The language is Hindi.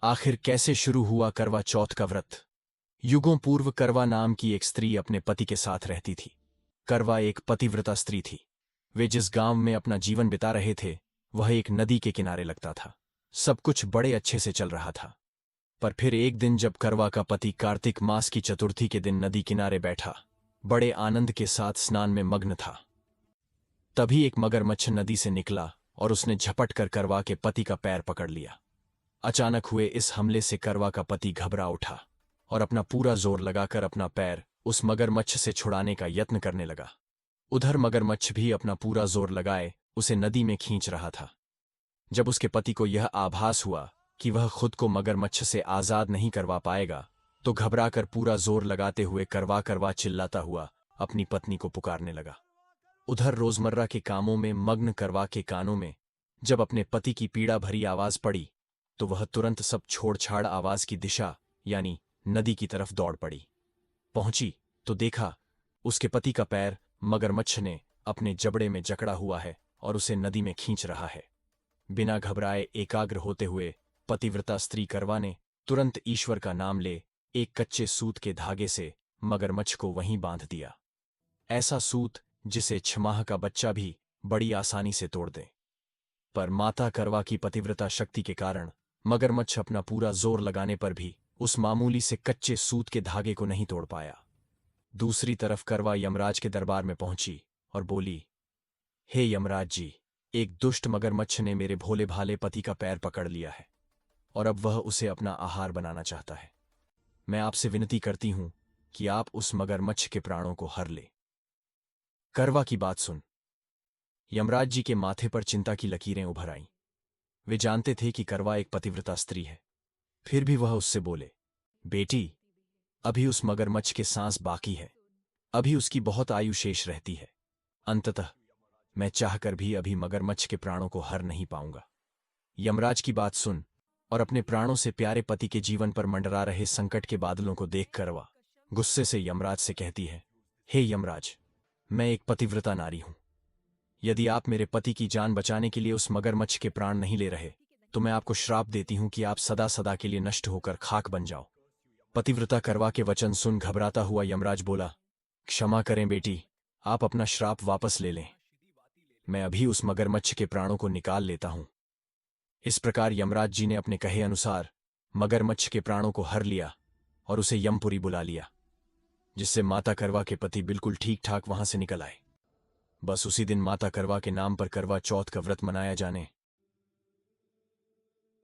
आखिर कैसे शुरू हुआ करवा चौथ का व्रत। युगों पूर्व करवा नाम की एक स्त्री अपने पति के साथ रहती थी। करवा एक पतिव्रता स्त्री थी। वे जिस गांव में अपना जीवन बिता रहे थे वह एक नदी के किनारे लगता था। सब कुछ बड़े अच्छे से चल रहा था। पर फिर एक दिन जब करवा का पति कार्तिक मास की चतुर्थी के दिन नदी किनारे बैठा बड़े आनंद के साथ स्नान में मग्न था, तभी एक मगरमच्छ नदी से निकला और उसने झपट कर करवा के पति का पैर पकड़ लिया। अचानक हुए इस हमले से करवा का पति घबरा उठा और अपना पूरा जोर लगाकर अपना पैर उस मगरमच्छ से छुड़ाने का यत्न करने लगा। उधर मगरमच्छ भी अपना पूरा जोर लगाए उसे नदी में खींच रहा था। जब उसके पति को यह आभास हुआ कि वह खुद को मगरमच्छ से आजाद नहीं करवा पाएगा, तो घबराकर पूरा जोर लगाते हुए करवा करवा चिल्लाता हुआ अपनी पत्नी को पुकारने लगा। उधर रोजमर्रा के कामों में मग्न करवा के कानों में जब अपने पति की पीड़ा भरी आवाज पड़ी तो वह तुरंत सब छोड़छाड़ आवाज की दिशा यानी नदी की तरफ दौड़ पड़ी। पहुंची तो देखा उसके पति का पैर मगरमच्छ ने अपने जबड़े में जकड़ा हुआ है और उसे नदी में खींच रहा है। बिना घबराए एकाग्र होते हुए पतिव्रता स्त्री करवा ने तुरंत ईश्वर का नाम ले एक कच्चे सूत के धागे से मगरमच्छ को वहीं बांध दिया। ऐसा सूत जिसे 6 माह का बच्चा भी बड़ी आसानी से तोड़ दे। पर माता करवा की पतिव्रता शक्ति के कारण मगरमच्छ अपना पूरा जोर लगाने पर भी उस मामूली से कच्चे सूत के धागे को नहीं तोड़ पाया। दूसरी तरफ करवा यमराज के दरबार में पहुंची और बोली, हे यमराज जी, एक दुष्ट मगरमच्छ ने मेरे भोले भाले पति का पैर पकड़ लिया है और अब वह उसे अपना आहार बनाना चाहता है। मैं आपसे विनती करती हूं कि आप उस मगरमच्छ के प्राणों को हर ले। करवा की बात सुन यमराज जी के माथे पर चिंता की लकीरें उभर आईं। वे जानते थे कि करवा एक पतिव्रता स्त्री है, फिर भी वह उससे बोले, बेटी, अभी उस मगरमच्छ के सांस बाकी है, अभी उसकी बहुत आयु शेष रहती है। अंततः मैं चाहकर भी अभी मगरमच्छ के प्राणों को हर नहीं पाऊंगा। यमराज की बात सुन और अपने प्राणों से प्यारे पति के जीवन पर मंडरा रहे संकट के बादलों को देख करवा गुस्से से यमराज से कहती है, हे यमराज, मैं एक पतिव्रता नारी हूं। यदि आप मेरे पति की जान बचाने के लिए उस मगरमच्छ के प्राण नहीं ले रहे तो मैं आपको श्राप देती हूं कि आप सदा सदा के लिए नष्ट होकर खाक बन जाओ। पतिव्रता करवा के वचन सुन घबराता हुआ यमराज बोला, क्षमा करें बेटी, आप अपना श्राप वापस ले लें। मैं अभी उस मगरमच्छ के प्राणों को निकाल लेता हूं। इस प्रकार यमराज जी ने अपने कहे अनुसार मगरमच्छ के प्राणों को हर लिया और उसे यमपुरी बुला लिया, जिससे माता करवा के पति बिल्कुल ठीक ठाक वहां से निकल आए। बस उसी दिन माता करवा के नाम पर करवा चौथ का व्रत मनाया जाने